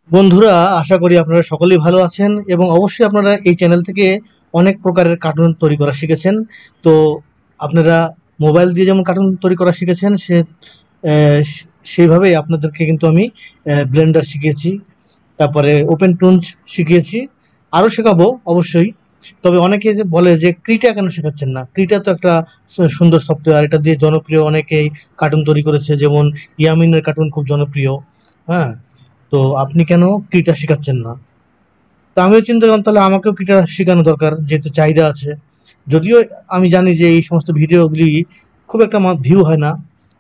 বন্ধুরা, আশা করি আপনারা সকলেই ভালো আছেন এবং অবশ্যই আপনারা এই চ্যানেল থেকে অনেক প্রকারের কার্টুন তৈরি করা শিখেছেন। তো আপনারা মোবাইল দিয়ে যেমন কার্টুন তৈরি করা শিখেছেন সেইভাবেই আপনাদেরকে কিন্তু আমি ব্লেন্ডার শিখিয়েছি, তারপরে ওপেন টুনস শিখিয়েছি, আরও শেখাবো অবশ্যই। তবে অনেকে যে বলে যে ক্রিটা কেন শেখাচ্ছেন না, ক্রিটা তো একটা সুন্দর সফটওয়্যার, এটা দিয়ে জনপ্রিয় অনেকেই কার্টুন তৈরি করেছে, যেমন ইয়ামিনের কার্টুন খুব জনপ্রিয়। হ্যাঁ, তো আপনি কেন ক্রিটা শেখাচ্ছেন না? তো আমিও চিন্তা করলাম তাহলে আমাকেও ক্রিটা শেখানো দরকার, যেহেতু চাহিদা আছে। যদিও আমি জানি যে এই সমস্ত ভিডিওগুলি খুব একটা আমার ভিউ হয় না,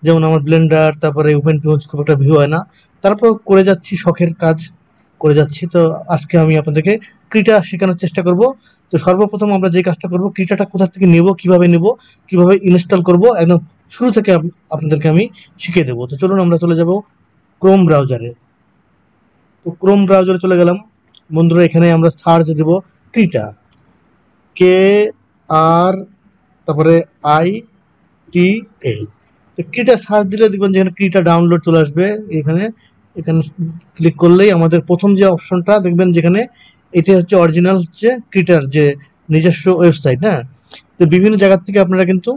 যেমন আমার ব্লেন্ডার তারপরে ওপেন টুলস খুব একটা ভিউ হয় না, তারপর করে যাচ্ছি, শখের কাজ করে যাচ্ছি। তো আজকে আমি আপনাদেরকে ক্রিটা শেখানোর চেষ্টা করব। তো সর্বপ্রথম আমরা যে কাজটা করব, ক্রিটাটা কোথা থেকে নেব, কিভাবে ইনস্টল করব, একদম শুরু থেকে আপনাদেরকে আমি শিখিয়ে দেবো। তো চলুন আমরা চলে যাব ক্রোম ব্রাউজারে। তো ক্রোম ব্রাউজারে চলে গেলাম। বন্ধুরা, এখানে আমরা সার্চ দেব ক্রিটা, কে আর তারপরে আই টি এ। তো ক্রিটা সার্চ দিলে দেখবেন যে এখানে ক্রিটা ডাউনলোড চলে আসবে। এখানে এখানে ক্লিক করলেই আমাদের প্রথম যে অপশনটা দেখবেন, যেখানে এটা হচ্ছে অরিজিনাল, হচ্ছে ক্রিটার যে নিজস্ব ওয়েবসাইট। হ্যাঁ, তো বিভিন্ন জায়গা থেকে আপনারা কিন্তু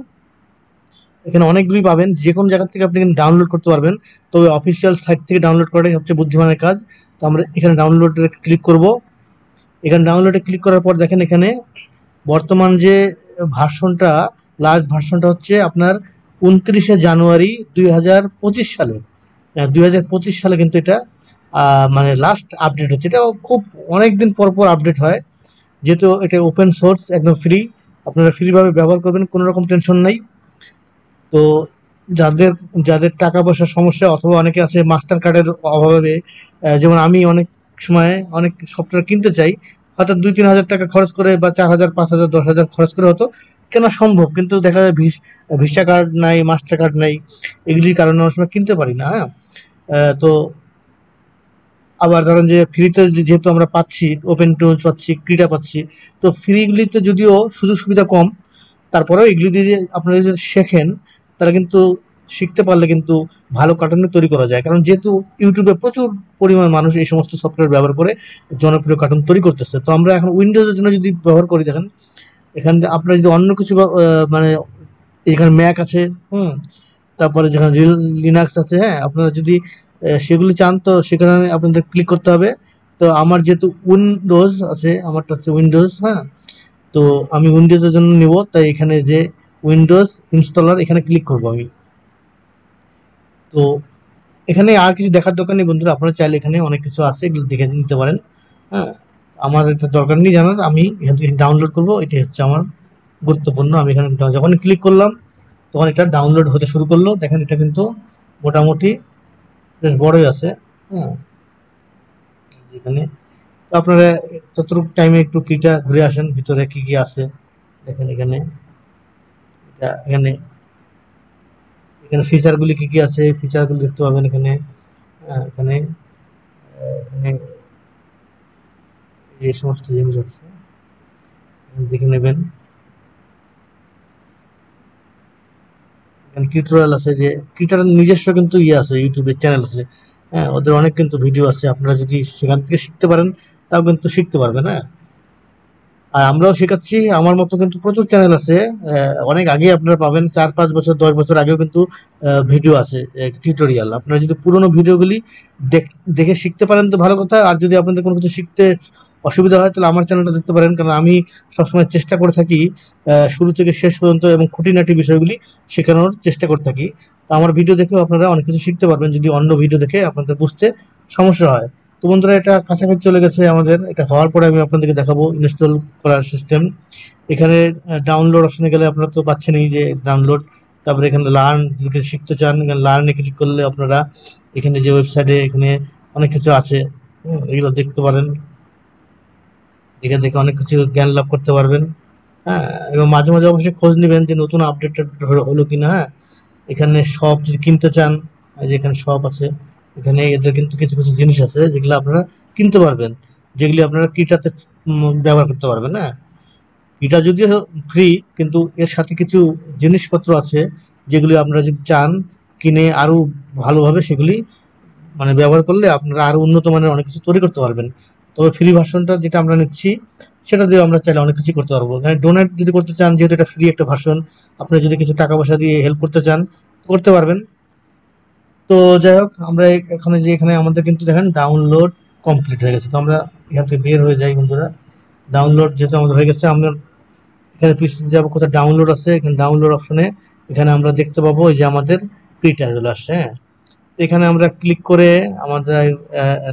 এখানে অনেকগুলি পাবেন, যে কোনো জায়গা থেকে আপনি কিন্তু ডাউনলোড করতে পারবেন। তবে অফিসিয়াল সাইট থেকে ডাউনলোড করাটাই সবচেয়ে বুদ্ধিমানের কাজ। তো আমরা এখানে ডাউনলোডে ক্লিক করব। এখানে ডাউনলোডে ক্লিক করার পর দেখেন এখানে বর্তমান যে ভার্সনটা, লাস্ট ভার্সনটা হচ্ছে আপনার 29শে জানুয়ারি 2025 সালে। 2025 সালে কিন্তু এটা মানে লাস্ট আপডেট হচ্ছে। এটা খুব অনেক দিন পর পর আপডেট হয়, যেহেতু এটা ওপেন সোর্স, একদম ফ্রি। আপনারা ফ্রিভাবে ব্যবহার করবেন, কোনো রকম টেনশন নাই। তো যাদের যাদের টাকা পয়সার সমস্যা, অথবা অনেকে আছে মাস্টার কার্ডের অভাবে, যেমন আমি অনেক সময় অনেক সফটওয়্যার কিনতে চাই, হয়তো 2-3 হাজার টাকা খরচ করে বা 4,000, 5,000, 10,000 খরচ করে হয়তো কেনা সম্ভব, কিন্তু দেখা যায় ভিসা কার্ড নাই, মাস্টার কার্ড নাই, এগুলির কারণে অনেক সময় কিনতে পারি না। হ্যাঁ, তো আবার ধরেন যে ফ্রিতে যেহেতু আমরা পাচ্ছি, ওপেন টুলস পাচ্ছি, ক্রিটা পাচ্ছি, তো ফ্রিগুলিতে যদিও সুযোগ সুবিধা কম, তারপরেও এগুলি দিয়ে আপনারা যদি শেখেন, তাহলে কিন্তু শিখতে পারলে কিন্তু ভালো কার্টুন তৈরি করা যায়। কারণ যেহেতু ইউটিউবে প্রচুর পরিমাণ মানুষ এই সমস্ত সফটওয়্যার ব্যবহার করে জনপ্রিয় কার্টুন তৈরি করতেছে। তো আমরা এখন উইন্ডোজের জন্য যদি ব্যবহার করি, দেখেন এখানে আপনারা যদি অন্য কিছু মানে এখানে ম্যাক আছে, হুম, তারপরে যেখানে লিনাক্স আছে, হ্যাঁ, আপনারা যদি সেগুলি চান, তো সেখানে আপনাদের ক্লিক করতে হবে। তো আমার যেহেতু উইন্ডোজ আছে, আমারটা হচ্ছে উইন্ডোজ। হ্যাঁ, তো আমি উইন্ডোজের জন্য নিব, তাই এখানে যে উইন্ডোজ ইনস্টলার, এখানে ক্লিক করব আমি। তো এখানে আর কিছু দেখার দরকার নেই বন্ধুরা, আপনারা চাইলে এখানে অনেক কিছু আছে, এগুলো দেখে নিতে পারেন। হ্যাঁ, আমার এটা দরকার নেই জানার, আমি এখান থেকে ডাউনলোড করবো, এটি হচ্ছে আমার গুরুত্বপূর্ণ। আমি এখানে যখন ক্লিক করলাম, তখন এটা ডাউনলোড হতে শুরু করলো। দেখেন এটা কিন্তু মোটামুটি বেশ বড়ই আছে। হ্যাঁ, এখানে তো আপনারা ততটুকু টাইমে একটু কিটা ঘুরে আসেন, ভিতরে কি কি আছে দেখেন। এখানে এখানে এখানে ফিচারগুলি কি কি আছে, ফিচারগুলি দেখতে পাবেন এখানে। এখানে এখানে এই সমস্ত জিনিস আছে, দেখে নেবেন। এখানে টিউটোরিয়াল আছে, যে কিটার নিজস্ব কিন্তু ইয়ে আছে, ইউটিউবের চ্যানেল আছে। হ্যাঁ, ওদের অনেক কিন্তু ভিডিও আছে, আপনারা যদি সেখান থেকে শিখতে পারেন তাও কিন্তু শিখতে পারবেন। হ্যাঁ, আর আমরাও শেখাচ্ছি, আমার মতো কিন্তু প্রচুর চ্যানেল আছে। অনেক আগে আপনারা পাবেন, 4-5 বছর, 10 বছর আগেও কিন্তু ভিডিও আছে, টিউটোরিয়াল। আপনারা যদি পুরোনো ভিডিওগুলি দেখে শিখতে পারেন তো ভালো কথা। আর যদি আপনাদের কোনো কিছু শিখতে অসুবিধা হয়, তাহলে আমার চ্যানেলটা দেখতে পারেন, কারণ আমি সবসময় চেষ্টা করে থাকি শুরু থেকে শেষ পর্যন্ত এবং খুঁটিনাটি বিষয়গুলি শেখানোর চেষ্টা করে থাকি। তো আমার ভিডিও দেখেও আপনারা অনেক কিছু শিখতে পারবেন, যদি অন্য ভিডিও দেখে আপনাদের বুঝতে সমস্যা হয়। তো বন্ধুরা, এটা কাছাকাছি চলে গেছে আমাদের। এটা হওয়ার পরে আমি আপনাদেরকে দেখাবো ইনস্টল করার সিস্টেম। এখানে ডাউনলোড অপশনে গেলে আপনারা তো পাচ্ছেনই যে ডাউনলোড। তারপরে এখানে লার্ন, যদি শিখতে চান, এখানে লার্নে ক্লিক করলে আপনারা এখানে যে ওয়েবসাইটে এখানে অনেক কিছু আছে, এগুলো দেখতে পারেন। এখান থেকে অনেক কিছু জ্ঞান লাভ করতে পারবেন। হ্যাঁ, এবং মাঝে মাঝে অবশ্যই খোঁজ নেবেন যে নতুন আপডেট হলো কিনা। হ্যাঁ, এখানে সব যদি কিনতে চান, এই যে এখানে সব আছে। এখানে এদের কিন্তু কিছু কিছু জিনিস আছে যেগুলো আপনারা কিনতে পারবেন, যেগুলি আপনারা কিটাতে ব্যবহার করতে পারবেন। হ্যাঁ, এটা যদিও ফ্রি, কিন্তু এর সাথে কিছু জিনিসপত্র আছে যেগুলি আপনারা যদি চান কিনে আরো ভালোভাবে সেগুলি মানে ব্যবহার করলে আপনারা আরো উন্নত মানের অনেক কিছু তৈরি করতে পারবেন। তবে ফ্রি ভার্সনটা যেটা আমরা নিচ্ছি সেটা দিয়ে আমরা চাইলে অনেক কিছু করতে পারবো। এখানে ডোনেট যদি করতে চান, যেহেতু এটা ফ্রি একটা ভার্সন, আপনি যদি কিছু টাকা পয়সা দিয়ে হেল্প করতে চান করতে পারবেন। তো যাই হোক, আমরা এখানে যে এখানে আমাদের কিন্তু দেখেন ডাউনলোড কমপ্লিট হয়ে গেছে। তো আমরা এখান থেকে বের হয়ে যাই বন্ধুরা। ডাউনলোড যেহেতু আমাদের হয়ে গেছে, আমরা এখানে পিছিয়ে যাবো, কোথায় ডাউনলোড আছে, এখানে ডাউনলোড অপশনে এখানে আমরা দেখতে পাবো এই যে আমাদের প্রিটা চলে আসছে। হ্যাঁ, এখানে আমরা ক্লিক করে আমাদের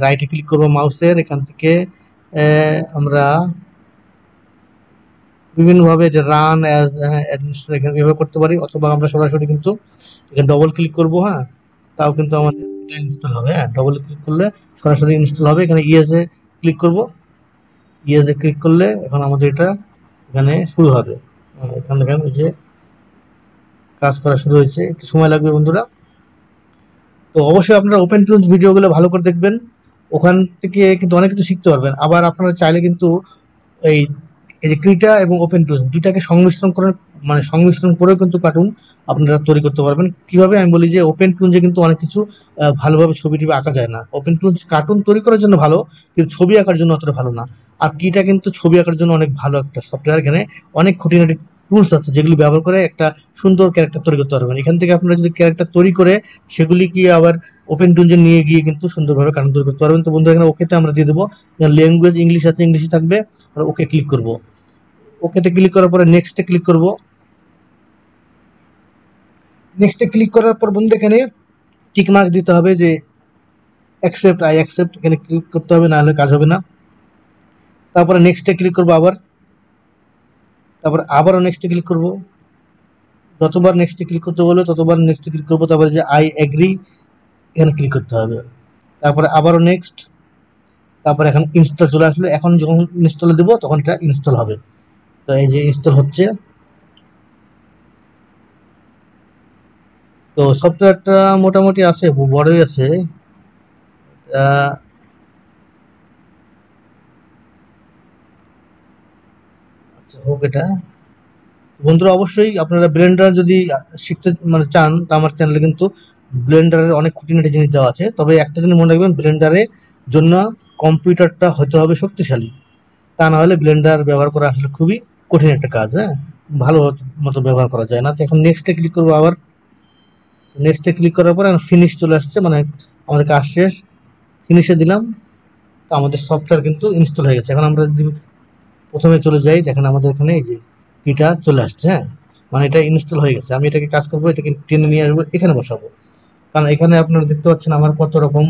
রাইটে ক্লিক করবো মাউসের, এখান থেকে আমরা বিভিন্নভাবে যে রান অ্যাজ অ্যাডমিনিস্ট্রেটর এখানে এভাবে করতে পারি, অথবা আমরা সরাসরি কিন্তু এখানে ডবল ক্লিক করবো। হ্যাঁ, তাও কিন্তু আমাদের এটা ইনস্টল হবে। হ্যাঁ, ডবল ক্লিক করলে সরাসরি ইনস্টল হবে। এখানে ইয়েসে ক্লিক করব, ইয়েসে ক্লিক করলে এখন আমাদের এটা এখানে শুরু হবে। এখানে দেখেন যে কাজ করা শুরু হয়েছে, একটু সময় লাগবে বন্ধুরা। তো অবশ্যই আপনারা ওপেন টুলস ভিডিওগুলো ভালো করে দেখবেন, ওখান থেকে কিন্তু অনেক কিছু শিখতে পারবেন। আবার আপনারা চাইলে কিন্তু এই এই যে ক্রিটা এবং ওপেন টুলস দুইটাকে সংমিশ্রণ করে, মানে সংমিশ্রণ করেও কিন্তু কার্টুন আপনারা তৈরি করতে পারবেন। কিভাবে আমি বলি যে ওপেন টুলসে কিন্তু অনেক কিছু ভালোভাবে ছবি টবি আঁকা যায় না। ওপেন টুলস কার্টুন তৈরি করার জন্য ভালো, কিন্তু ছবি আঁকার জন্য অতটা ভালো না। আর ক্রিটা কিন্তু ছবি আঁকার জন্য অনেক ভালো একটা সফটওয়্যার। এখানে অনেক খুঁটিনাটি টুলস আছে যেগুলি ব্যবহার করে একটা সুন্দর ক্যারেক্টার তৈরি করতে পারবেন। এখান থেকে আপনারা যদি ক্যারেক্টার তৈরি করে সেগুলি কি আবার ওপেন টুলসে নিয়ে গিয়ে কিন্তু সুন্দরভাবে কার্টুন তৈরি করতে পারবেন। তো বন্ধুরা এখানে ওকেতে আমরা দিয়ে দেবো, ল্যাঙ্গুয়েজ ইংলিশ আছে, ইংলিশে থাকবে, আর ওকে ক্লিক করব। ওকেতে ক্লিক করার পরে নেক্সটে ক্লিক করব। নেক্সটে ক্লিক করার পর বন্ধু এখানে টিক মার্ক দিতে হবে যে অ্যাকসেপ্ট, আই অ্যাকসেপ্ট, এখানে ক্লিক করতে হবে, না হলে কাজ হবে না। তারপরে নেক্সটে ক্লিক করব আবার, তারপর আবারও নেক্সটে ক্লিক করব। যতবার নেক্সটে ক্লিক করতে বলবে ততবার নেক্সটে ক্লিক করব। তারপরে যে আই এগ্রি এখানে ক্লিক করতে হবে। তারপরে আবারও নেক্সট, তারপরে এখন ইনস্টল চলে আসলো। এখন যখন ইনস্টলে দেবো তখন এটা ইনস্টল হবে। তো এই যে ইনস্টল হচ্ছে। তো সফটওয়্যারটা মোটামুটি আছে, বড়ই আছে। আচ্ছা হোক এটা। বন্ধুরা অবশ্যই আপনারা ব্লেন্ডার যদি শিখতে মানে চান, তা আমার চ্যানেলে কিন্তু ব্লেন্ডারের অনেক খুঁটিনাটি জিনিস দেওয়া আছে। তবে একটা জিনিস মনে রাখবেন, ব্লেন্ডারের জন্য কম্পিউটারটা হতে হবে শক্তিশালী, তা না হলে ব্লেন্ডার ব্যবহার করা আসলে খুবই কঠিন একটা কাজ। হ্যাঁ, ভালো মতো ব্যবহার করা যায় না। তো এখন নেক্সটে ক্লিক করবো আবার। নেক্সটে ক্লিক করার পর এখন ফিনিশ চলে আসছে, মানে আমাদের কাজ শেষ। ফিনিশে দিলাম, তো আমাদের সফটওয়্যার কিন্তু ইনস্টল হয়ে গেছে। এখন আমরা যদি প্রথমে চলে যাই, দেখেন আমাদের এখানে এই যে কিটা চলে আসছে। হ্যাঁ, মানে এটা ইনস্টল হয়ে গেছে। আমি এটাকে কাজ করবো, এটাকে টেনে নিয়ে আসবো, এখানে বসাবো। কারণ এখানে আপনারা দেখতে পাচ্ছেন আমার কত রকম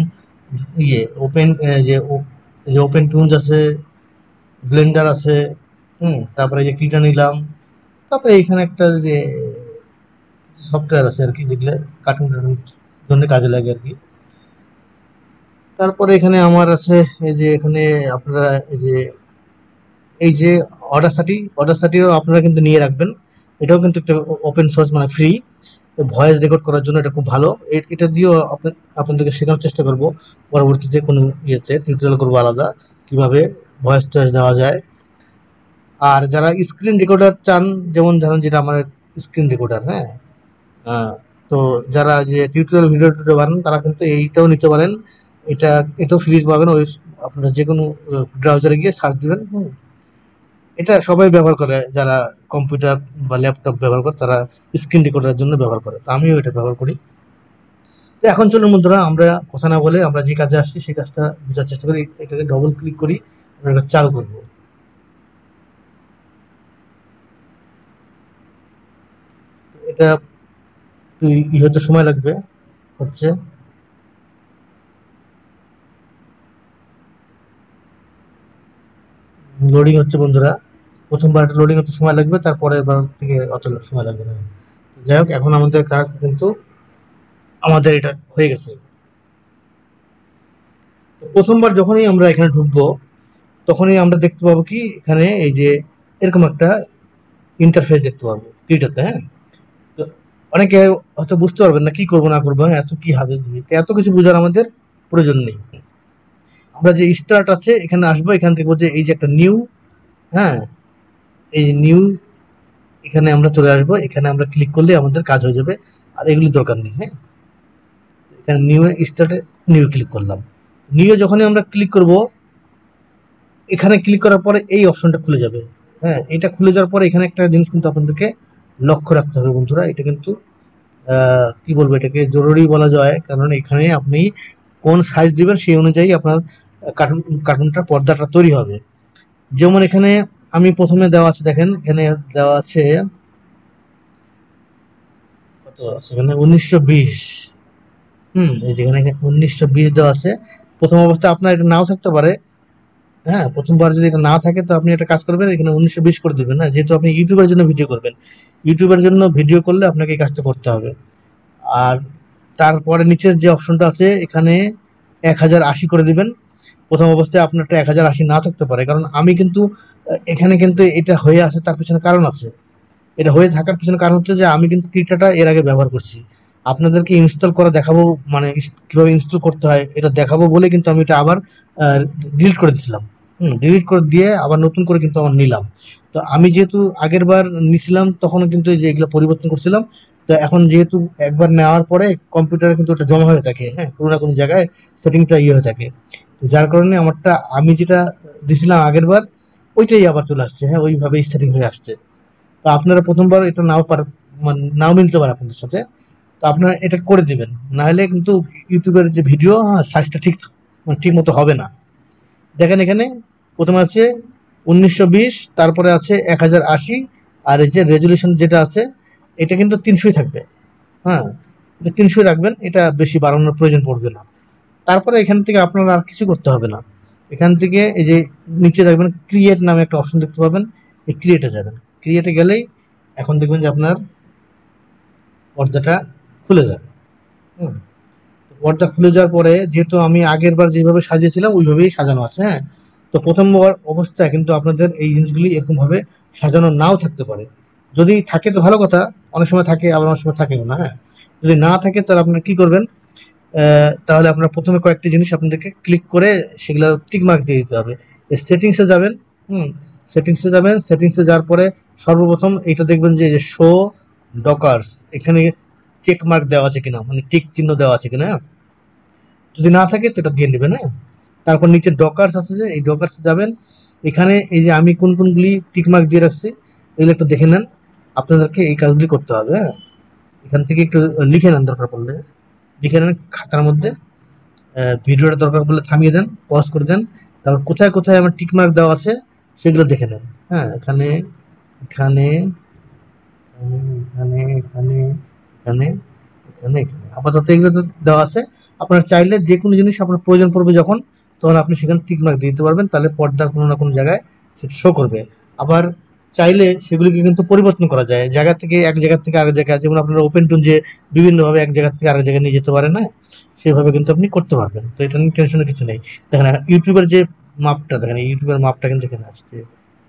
ইয়ে ওপেন যে ওপেন টুলস আছে, ব্লেন্ডার আছে, তারপরে এই যে কিটা নিলাম, তারপরে এখানে একটা যে সফটওয়্যার আছে আর কি, যেগুলো কার্টুন জন্য কাজে লাগে আর কি। তারপরে এখানে আমার আছে এই যে এখানে আপনারা এই যে অডাসাটিও আপনারা কিন্তু নিয়ে রাখবেন। এটাও কিন্তু একটা ওপেন সোর্স, মানে ফ্রি। ভয়েস রেকর্ড করার জন্য এটা খুব ভালো। এটা দিয়েও আপনাদেরকে শেখানোর চেষ্টা করব পরবর্তীতে, কোনো ইয়েতে টিউটোরিয়াল করবো আলাদা, কিভাবে ভয়েস টয়েস দেওয়া যায়। আর যারা স্ক্রিন রেকর্ডার চান, যেমন ধরেন যেটা আমার স্ক্রিন রেকর্ডার, হ্যাঁ, তো যারা যে টিউটোরিয়াল ভিডিও বানান তারা কিন্তু এইটাও নিতে পারেন। এটাও ফ্রি পাবেন। ওই আপনারা যে কোনো ব্রাউজারে গিয়ে সার্চ দিবেন। এটা সবাই ব্যবহার করে, যারা কম্পিউটার বা ল্যাপটপ ব্যবহার করে তারা স্ক্রিন রেকর্ডারের জন্য ব্যবহার করে। তো আমিও এটা ব্যবহার করি। তো এখন চলুন বন্ধুরা, আমরা কথা না বলে আমরা যে কাজে আসছি সেই কাজটা বোঝার চেষ্টা করি। এটাকে ডবল ক্লিক করি, আমরা এটা চালু করব। এটা হতে সময় লাগবে, হচ্ছে লোডিং হচ্ছে বন্ধুরা। প্রথমবার লোডিং হতে সময় লাগবে, তারপরের বার থেকে অত সময় লাগবে না। যাই হোক, এখন আমাদের কাজ কিন্তু আমাদের এটা হয়ে গেছে। প্রথমবার যখনই আমরা এখানে ঢুকবো তখনই আমরা দেখতে পাবো কি এখানে এই যে এরকম একটা ইন্টারফেস দেখতে পাবো এইটাতে। হ্যাঁ, তো অনেকে হয়তো বুঝতে পারবেন না কি করবো না করবো, এত কি হবে, এত কিছু বোঝার আমাদের প্রয়োজন নেই। আমরা যে স্টার্ট আছে এখানে আসবো, এখান থেকে বলছে এই যে একটা নিউ, হ্যাঁ, এই নিউ, এখানে আমরা চলে আসবো। এখানে আমরা ক্লিক করলে আমাদের কাজ হয়ে যাবে, আর এগুলি দরকার নেই। হ্যাঁ, এখানে নিউ স্টার্টে নিউ ক্লিক করলাম। নিউ যখনই আমরা ক্লিক করব, এখানে ক্লিক করার পরে এই অপশনটা খুলে যাবে। হ্যাঁ, এটা খুলে যাওয়ার পরে এখানে একটা জিনিস কিন্তু আপনাদেরকে লক্ষ্য রাখতে হবে বন্ধুরা, এটা কিন্তু কি বলবো, এটাকে জরুরি বলা যায়, কারণ এখানে আপনি কোন সাইজ দিবেন সেই অনুযায়ী আপনার কার্টুনটা পর্দাটা তৈরি হবে। যেমন এখানে আমি প্রথমে দেওয়া আছে, দেখেন এখানে দেওয়া আছে কত আছে, এখানে 1920। এই যেখানে 1920 দেওয়া আছে। প্রথম অবস্থায় আপনার এটা নাও থাকতে পারে। হ্যাঁ, প্রথমবার যদি এটা না থাকে তো আপনি একটা কাজ করবেন, এখানে 1920 করে দিবেন। না, যেহেতু আপনি ইউটিউবের জন্য ভিডিও করবেন, ইউটিউবের জন্য ভিডিও করলে আপনাকে এই কাজটা করতে হবে। আর তারপরে নিচের যে অপশনটা আছে এখানে 1080 করে দিবেন। প্রথম অবস্থায় আপনারটা 1080 না থাকতে পারে, কারণ আমি কিন্তু এখানে কিন্তু এটা হয়ে আছে, তার পিছনে কারণ আছে। এটা হয়ে থাকার পিছনে কারণ হচ্ছে যে আমি কিন্তু ক্রিটাটা এর আগে ব্যবহার করছি, আপনাদেরকে ইনস্টল করে দেখাবো, মানে কিভাবে ইনস্টল করতে হয় এটা দেখাবো বলে কিন্তু আমি এটা আবার ডিলিট করে দিয়েছিলাম। ডিলিট করে দিয়ে আবার নতুন করে কিন্তু আমার নিলাম। তো আমি যেহেতু আগের বার নিছিলাম তখন কিন্তু এই যে এগুলো পরিবর্তন করছিলাম, তো এখন যেহেতু একবার নেওয়ার পরে কম্পিউটারে কিন্তু ওটা জমা হয়ে থাকে, হ্যাঁ, কোনো না কোনো জায়গায় সেটিংটা ইয়ে হয়ে থাকে। তো যার কারণে আমারটা আমি যেটা দিছিলাম আগের বার ওইটাই আবার চলে আসছে, হ্যাঁ, ওইভাবেই সেটিং হয়ে আসছে। তো আপনারা প্রথমবার এটা মানে নাও মিলতে পারে আপনাদের সাথে, তো আপনারা এটা করে দিবেন, না হলে কিন্তু ইউটিউবের যে ভিডিও সাইজটা ঠিক মতো হবে না। দেখেন এখানে প্রথমে আছে 1920, তারপরে আছে 1080, আর এই যে রেজুলেশন যেটা আছে এটা কিন্তু 300 থাকবে। হ্যাঁ, এটা 300 রাখবেন, এটা বেশি বাড়ানোর প্রয়োজন পড়বে না। তারপরে এখান থেকে আপনার আর কিছু করতে হবে না। এখান থেকে এই যে নিচে দেখবেন ক্রিয়েট নামে একটা অপশন দেখতে পাবেন, এই ক্রিয়েটে যাবেন। ক্রিয়েটে গেলেই এখন দেখবেন যে আপনার পর্দাটা খুলে যাবে। হুম, পর্দা খুলে যাওয়ার পরে যেহেতু আমি আগের বার যেভাবে সাজিয়েছিলাম ওইভাবেই সাজানো আছে। হ্যাঁ, তো প্রথম অবস্থায় কিন্তু আপনাদের এই জিনিসগুলি এরকম ভাবে সাজানো নাও থাকতে পারে। যদি থাকে তো ভালো কথা, অনেক সময় থাকে আবার অনেক সময় থাকেও না। হ্যাঁ, যদি না থাকে তাহলে আপনারা কি করবেন, তাহলে আপনার প্রথমে কয়েকটি জিনিস আপনাদেরকে ক্লিক করে সেগুলো টিক মার্ক দিয়ে দিতে হবে। সেটিংসে যাবেন। সেটিংসে যাবেন, সেটিংসে যাওয়ার পরে সর্বপ্রথম এটা দেখবেন যে শো ডকার্স, এখানে চেক মার্ক দেওয়া আছে কিনা, মানে টিক চিহ্ন দেওয়া আছে কিনা। যদি না থাকে তো এটা দিয়ে নেবেন। হ্যাঁ, তারপর নিচে ডকার্স আছে, যে এই ডকার্সে যাবেন। এখানে এই যে আমি কোন কোনগুলি টিক মার্ক দিয়ে রাখছি এগুলো একটু দেখে নেন, আপনাদেরকে এই কাজগুলি করতে হবে। হ্যাঁ, এখান থেকে একটু লিখে নেন, দরকার পড়লে লিখে নেন খাতার মধ্যে। ভিডিওটা দরকার পড়লে থামিয়ে দেন, পজ করে দেন, তারপর কোথায় কোথায় আমার টিক মার্ক দেওয়া আছে সেগুলো দেখে নেন। হ্যাঁ, এখানে এখানে এখানে এখানে এখানে এখানে এখানে আপাতত এগুলো তো দেওয়া আছে। আপনার চাইলে যে কোনো জিনিস আপনার প্রয়োজন পড়বে যখন, তখন আপনি সেখানে টিক মার্ক দিতে পারবেন, তাহলে পর্দা কোনো না কোনো জায়গায় সেটা শো করবে। আবার চাইলে সেগুলিকে কিন্তু পরিবর্তন করা যায়, জায়গা থেকে এক জায়গা থেকে আরেক জায়গায়, যেমন আপনারা ওপেন টুন যে বিভিন্নভাবে এক জায়গা থেকে আরেক জায়গায় নিয়ে যেতে পারেন, না সেভাবে কিন্তু আপনি করতে পারবেন। তো এটা নিয়ে টেনশনের কিছু নেই। দেখেন ইউটিউবের যে মাপটা, দেখেন ইউটিউবের মাপটা কিন্তু এখানে আসছে,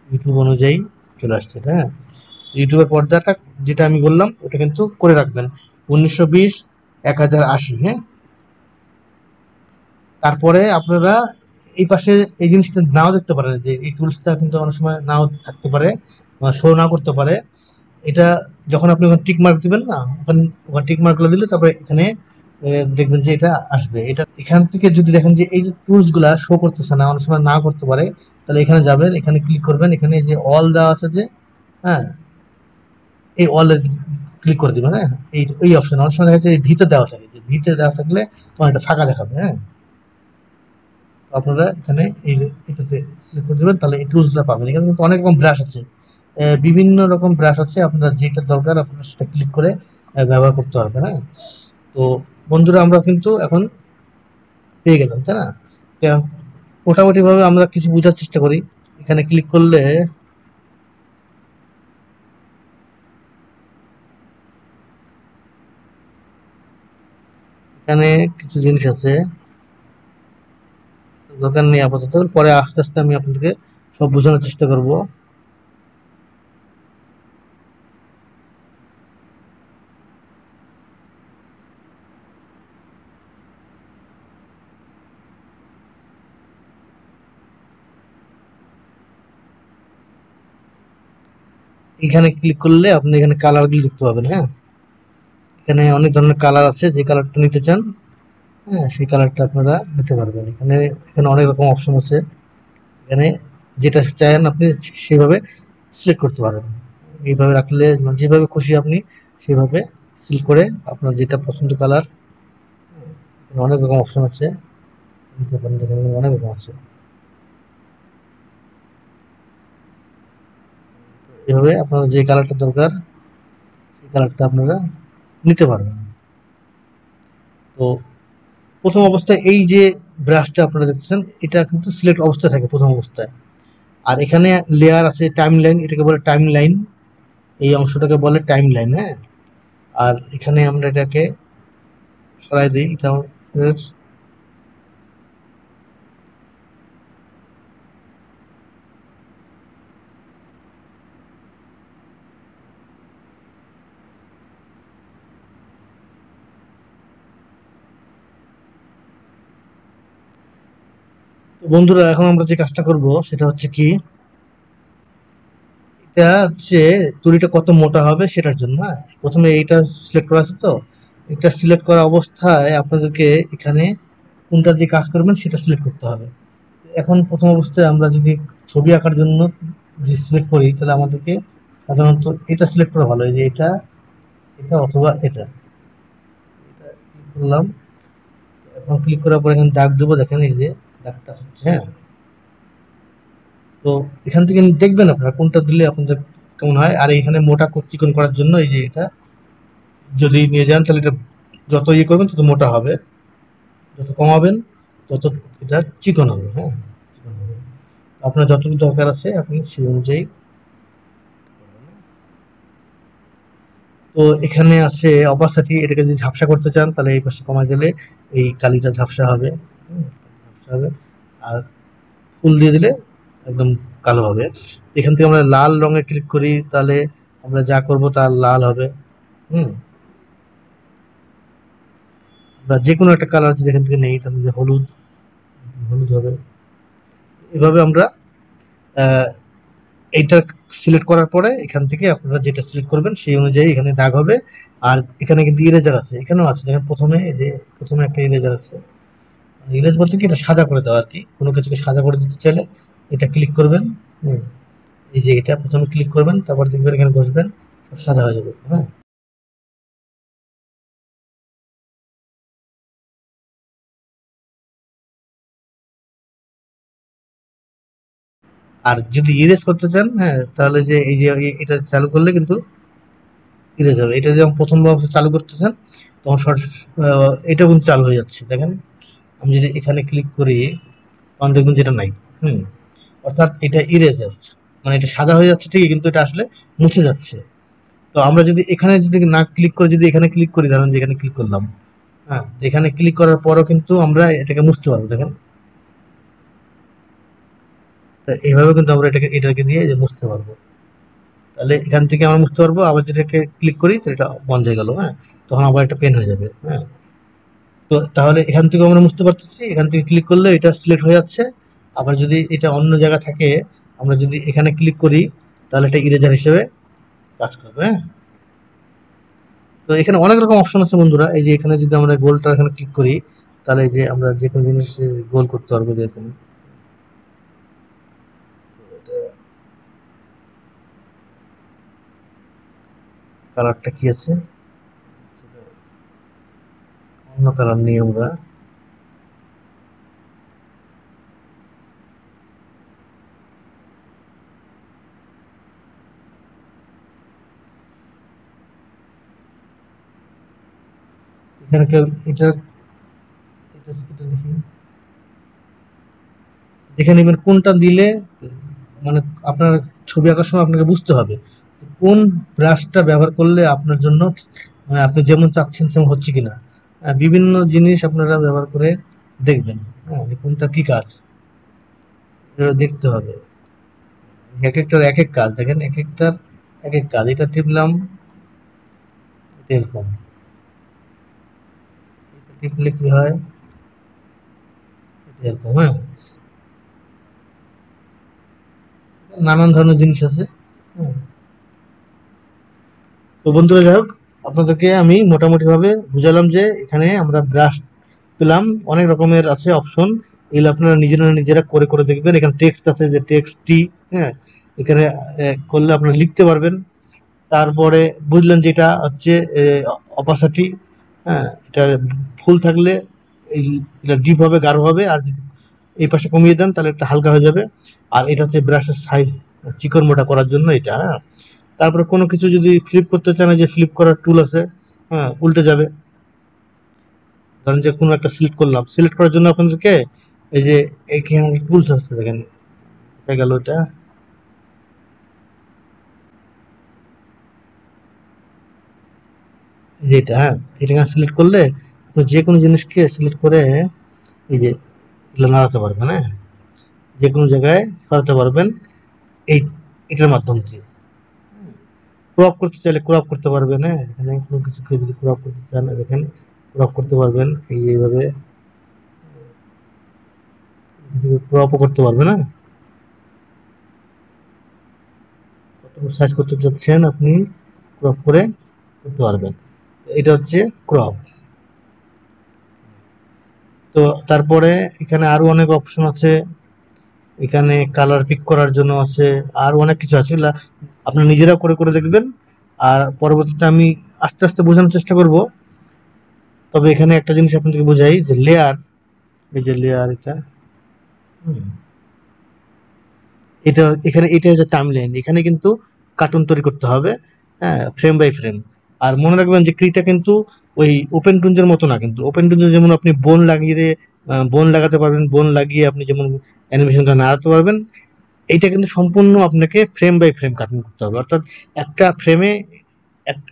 ইউটিউব অনুযায়ী চলে আসছে। হ্যাঁ, ইউটিউবের পর্দাটা যেটা আমি বললাম ওটা কিন্তু করে রাখবেন 1920 1080। হ্যাঁ, তারপরে আপনারা এই পাশে এই জিনিসটা নাও দেখতে পারেন, যে এই টুলসটা কিন্তু অনেক সময় নাও থাকতে পারে, শো না করতে পারে। এটা যখন আপনি ওখানে টিক মার্ক দিবেন না, ওখানে ওখানে টিক মার্কগুলো দিলে তারপরে এখানে দেখবেন যে এটা আসবে। এটা এখান থেকে যদি দেখেন যে এই যে টুলস গুলা শো করতেছে না, অনেক সময় না করতে পারে, তাহলে এখানে যাবেন, এখানে ক্লিক করবেন, এখানে যে অল দেওয়া আছে যে, হ্যাঁ, এই অল ক্লিক করে দিবেন। হ্যাঁ, এই অপশন অনেক সময় দেখা যাচ্ছে ভিতরে দেওয়া থাকে, যে ভিতরে দেওয়া থাকলে তোমার এটা ফাঁকা দেখাবে। হ্যাঁ, আপনারা এখানে এই এটাতে সিলেক্ট করে দেবেন, তাহলে এই টুলসগুলো পাবেন। এখানে কিন্তু অনেক রকম ব্রাশ আছে, বিভিন্ন রকম ব্রাশ আছে, আপনারা যেটা দরকার আপনারা সেটা ক্লিক করে ব্যবহার করতে পারবেন। হ্যাঁ, তো বন্ধুরা আমরা কিন্তু এখন পেয়ে গেলাম, তাই না? তো মোটামুটি ভাবে আমরা কিছু বোঝার চেষ্টা করি। এখানে ক্লিক করলে এখানে কিছু জিনিস আছে, দরকার নেই আপাতত, পরে আস্তে আস্তে আমি আপনাদেরকে সব বোঝানোর চেষ্টা করব। এখানে ক্লিক করলে আপনি এখানে কালারগুলো দেখতে পাবেন। হ্যাঁ, এখানে অনেক ধরনের কালার আছে, যে কালারটা নিতে চান হ্যাঁ, সেই কালারটা আপনারা নিতে পারবেন। এখানে এখানে অনেক রকম অপশন আছে। এখানে যেটা চান আপনি সেভাবে সিলেক্ট করতে পারেন। এইভাবে রাখলে যেভাবে খুশি আপনি সেভাবে সিলেক্ট করে আপনার যেটা পছন্দ কালার, অনেক রকম অপশন আছে, নিতে পারেন। দেখেন অনেক রকম আছে। এভাবে আপনার যে কালারটা দরকার সেই কালারটা আপনারা নিতে পারবেন। তো প্রথম অবস্থায় এই যে ব্রাশটা আপনারা দেখতেছেন এটা কিন্তু সিলেক্ট অবস্থায় থাকে প্রথম অবস্থায়। আর এখানে লেয়ার আছে টাইম লাইন, এটাকে বলে টাইম লাইন, এই অংশটাকে বলে টাইম লাইন। হ্যাঁ, আর এখানে আমরা এটাকে সরাই দিই, এটা তো বন্ধুরা এখন আমরা যে কাজটা করব সেটা হচ্ছে কি, এটা হচ্ছে তুলিটা কত মোটা হবে সেটার জন্য। হ্যাঁ, প্রথমে এইটা সিলেক্ট করা আছে, তো এটা সিলেক্ট করা অবস্থায় আপনাদেরকে এখানে কোনটা দিয়ে কাজ করবেন সেটা সিলেক্ট করতে হবে। এখন প্রথম অবস্থায় আমরা যদি ছবি আঁকার জন্য যে সিলেক্ট করি তাহলে আমাদেরকে সাধারণত এটা সিলেক্ট করা ভালো, এই যে এটা, এটা অথবা এটা। এটা ক্লিক করলাম, এখন ক্লিক করার পর এখানে দাগ দেবো, দেখেন এই যে দাগটা হচ্ছে। হ্যাঁ, তো এখান থেকে দেখবেন আপনারা কোনটা দিলে আপনাদের কেমন হয়। আর এখানে মোটা চিকন করার জন্য এই যে এটা যদি নিয়ে যান তাহলে এটা যত ইয়ে করবেন তত মোটা হবে, যত কমাবেন তত এটা চিকন হবে। হ্যাঁ, চিকন হবে। আপনার যতটুকু দরকার আছে আপনি সেই অনুযায়ী। তো এখানে আছে অপাসিটি, এটাকে যদি ঝাপসা করতে চান তাহলে এই পাশে কমা গেলে এই কালিটা ঝাপসা হবে। ঝাপসা হবে। আর ফুল দিয়ে দিলে একদম কালো হবে। এখান থেকে আমরা লাল রঙে ক্লিক করি তাহলে আমরা যা করব তা লাল হবে। হুম, বা যে কোনো একটা কালার যদি এখান থেকে নেই তাহলে হলুদ, হলুদ হবে। এভাবে আমরা এইটা সিলেক্ট করার পরে এখান থেকে আপনারা যেটা সিলেক্ট করবেন সেই অনুযায়ী এখানে দাগ হবে। আর এখানে কিন্তু ইরেজার আছে, এখানেও আছে দেখেন, প্রথমে এই যে প্রথমে একটা ইরেজার আছে। ইরেজ বলতে কি এটা সাদা করে দেওয়া আর কি, কোনো কিছুকে সাদা করে দিতে চাইলে এটা ক্লিক করবেন। হুম, এই যে এটা প্রথমে ক্লিক করবেন, তারপর দেখবেন এখানে বসবেন, সব সাদা হয়ে যাবে। হ্যাঁ, আর যদি ইরেজ করতে চান, হ্যাঁ, তাহলে যে এই যে এটা চালু করলে কিন্তু ইরেজ হবে। এটা যখন প্রথমবার চালু করতেছেন তখন শর্ট, এটাও কিন্তু চালু হয়ে যাচ্ছে দেখেন। আমি যদি এখানে ক্লিক করি তখন দেখবেন যেটা নাই। হুম, অর্থাৎ এটা ইরেজার, মানে এটা সাদা হয়ে যাচ্ছে ঠিকই কিন্তু এটা আসলে মুছে যাচ্ছে। তো আমরা যদি এখানে যদি না ক্লিক করে যদি এখানে ক্লিক করি, ধরেন যে এখানে ক্লিক করলাম, হ্যাঁ, এখানে ক্লিক করার পরও কিন্তু আমরা এটাকে মুছতে পারবো দেখেন। তা এইভাবে কিন্তু আমরা এটাকে দিয়ে যে মুছতে পারবো। তাহলে এখান থেকে আমরা মুছতে পারবো, আবার যেটাকে ক্লিক করি তো এটা বন্ধ হয়ে গেল। হ্যাঁ, তখন আবার একটা পেন হয়ে যাবে। হ্যাঁ, তো তাহলে এখান থেকে আমরা বুঝতে পারতেছি, এখান থেকে ক্লিক করলে এটা সিলেক্ট হয়ে যাচ্ছে। আবার যদি এটা অন্য জায়গা থাকে, আমরা যদি এখানে ক্লিক করি তাহলে এটা ইরেজার হিসেবে কাজ করবে। হ্যাঁ, তো এখানে অনেক রকম অপশন আছে বন্ধুরা। এই যে এখানে যদি আমরা গোলটা এখানে ক্লিক করি তাহলে এই যে আমরা যে কোনো জিনিস গোল করতে পারবো, যেরকম কালারটা কি আছে, অন্য কালার নিয়ে আমরা এখানে এটা এটা এটা দেখি, দেখে নেবেন কোনটা দিলে মানে আপনার ছবি আঁকার সময় আপনাকে বুঝতে হবে কোন ব্রাশটা ব্যবহার করলে আপনার জন্য মানে আপনি যেমন চাচ্ছেন সেমন হচ্ছে কিনা। বিভিন্ন জিনিস আপনারা ব্যবহার করে দেখবেন, হ্যাঁ, যে কোনটা কি কাজ এটা দেখতে হবে। এক একটার এক এক কাজ দেখেন, এক একটার এক এক কাজ। এটা টিপলাম, এটা এরকম, এটা টিপলে কি হয়, এটা এরকম। হ্যাঁ, নানান ধরনের জিনিস আছে। হ্যাঁ, তো বন্ধুরা যাই হোক, আপনাদেরকে আমি মোটামুটি ভাবে বুঝালাম যে এখানে আমরা ব্রাশ পেলাম, অনেক রকমের আছে অপশন, এগুলো আপনারা নিজেরা করে করে দেখবেন। এখানে টেক্সট আছে, যে টেক্সট টি, হ্যাঁ, এখানে করলে আপনারা লিখতে পারবেন। তারপরে বুঝলেন যে এটা হচ্ছে অপাসিটি, হ্যাঁ, এটা ফুল থাকলে এটা ডিপ হবে, গাঢ় হবে, আর যদি এই পাশে কমিয়ে দেন তাহলে একটা হালকা হয়ে যাবে। আর এটা হচ্ছে ব্রাশের সাইজ চিকন মোটা করার জন্য এটা, হ্যাঁ। তারপরে কোনো কিছু যদি ফ্লিপ করতে চান, যে ফ্লিপ করার টুল আছে, হ্যাঁ, উল্টে যাবে। ধরেন যে কোনো একটা সিলেক্ট করলাম, সিলেক্ট করার জন্য আপনাদেরকে এই যে এইখানে টুলস আছে, দেখেন কোথায় গেল এটা, যেটা, হ্যাঁ, এটা সিলেক্ট করলে আপনি যে কোনো জিনিসকে সিলেক্ট করে এই যে এগুলো নাড়াতে পারবেন, হ্যাঁ, যে কোনো জায়গায় সরাতে পারবেন এই এটার মাধ্যম দিয়ে। ক্রপ করতে চাইলে ক্রপ করতে পারবেন, হ্যাঁ, এখানে কোনো কিছুকে যদি ক্রপ করতে চান দেখেন ক্রপ করতে পারবেন, এইভাবে ক্রপও করতে পারবেন, হ্যাঁ, কতটুকু সাইজ করতে চাচ্ছেন আপনি ক্রপ করে করতে পারবেন। এটা হচ্ছে ক্রপ। তো তারপরে এখানে আরো অনেক অপশন আছে, এখানে কালার পিক করার জন্য আছে, আর অনেক কিছু আছে, আপনারা নিজেরা করে করে দেখবেন। আর পরবর্তীতে আমি আস্তে আস্তে বোঝানোর চেষ্টা করব। তবে এখানে একটা জিনিস আপনাদেরকে বোঝাই, যে লেয়ার, এই যে লেয়ার এটা, এটা এখানে এটা হচ্ছে টাইমলাইন, এখানে কিন্তু কার্টুন তৈরি করতে হবে, হ্যাঁ, ফ্রেম বাই ফ্রেম। আর মনে রাখবেন যে ক্রিটা কিন্তু ওই ওপেন টুনজের মতো না, কিন্তু ওপেন টুনজে যেমন আপনি বোন লাগাতে পারবেন, বোন লাগিয়ে আপনি যেমন অ্যানিমেশনটা নাড়াতে পারবেন, এইটা কিন্তু সম্পূর্ণ আপনাকে ফ্রেম বাই ফ্রেম কাটিং করতে হবে। অর্থাৎ একটা ফ্রেমে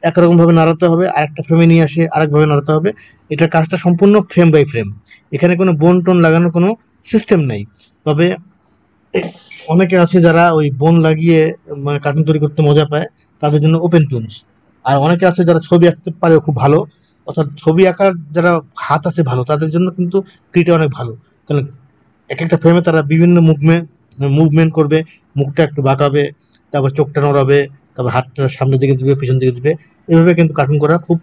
একরকম ভাবে নাড়াতে হবে, আর একটা ফ্রেমে নিয়ে আসে আরেকভাবে নাড়াতে হবে। এটার কাজটা সম্পূর্ণ ফ্রেম বাই ফ্রেম, এখানে কোনো বোন টোন লাগানোর কোনো সিস্টেম নেই। তবে অনেকে আছে যারা ওই বোন লাগিয়ে মানে কার্টুন তৈরি করতে মজা পায়, তাদের জন্য ওপেন টুনস। আর অনেকে আছে যারা ছবি আঁকতে পারে খুব ভালো, অর্থাৎ ছবি আঁকার যারা হাত আছে ভালো, তাদের জন্য কিন্তু ক্রিটা অনেক ভালো। কারণ এক একটা ফ্রেমে তারা বিভিন্ন মুভমেন্ট করবে, মুখটা একটু বাঁকাবে, তারপর চোখটা নড়াবে, তারপর হাতটা সামনের দিকে দিবে, পিছন দিকে দিবে। এভাবে কিন্তু কার্টুন করা খুব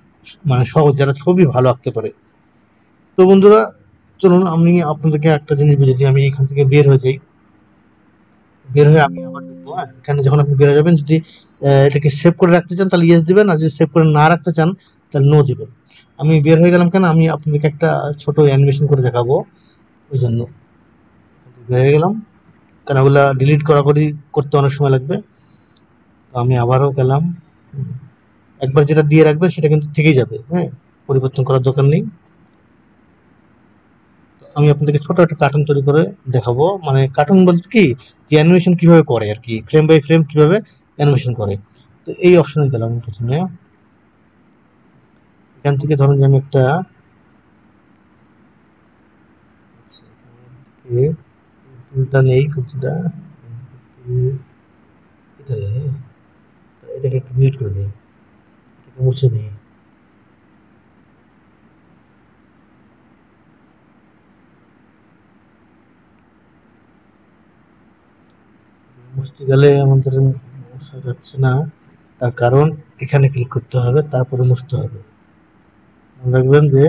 মানে সহজ, যারা ছবি ভালো আঁকতে পারে। তো বন্ধুরা, চলুন আমি আপনাদেরকে একটা জিনিস বুঝে দিই। আমি এখান থেকে বের হয়ে যাই, বের হয়ে আমি আবার ঢুকবো, হ্যাঁ। এখানে যখন আপনি বের হয়ে যাবেন, যদি এটাকে সেভ করে রাখতে চান তাহলে ইয়েস দিবেন, আর যদি সেভ করে না রাখতে চান তাহলে নো দিবেন। আমি বের হয়ে গেলাম, কেন আমি আপনাদেরকে একটা ছোট অ্যানিমেশন করে দেখাবো, ওই জন্য বের হয়ে গেলাম, কারণ ওগুলা ডিলিট করাকরি করতে অনেক সময় লাগবে। তো আমি আবারও গেলাম, একবার যেটা দিয়ে রাখবেন সেটা কিন্তু থেকেই যাবে, হ্যাঁ, পরিবর্তন করার দরকার নেই। আমি আপনাদেরকে ছোট একটা কার্টুন তৈরি করে দেখাবো, মানে কার্টুন বলতে কি, যে অ্যানিমেশন কিভাবে করে আর কি, ফ্রেম বাই ফ্রেম কিভাবে অ্যানিমেশন করে। তো এই অপশনে গেলাম প্রথমে, এখান থেকে ধরুন যে আমি একটা টুলটা নেই, কুচিটা এটা নেই, এটাকে একটু ডিলিট করে দিই, এটাকে মুছে দিই। মুছতে গেলে আমাদের মুছা যাচ্ছে না, তার কারণ এখানে ক্লিক করতে হবে, তারপরে মুছতে হবে। মনে রাখবেন যে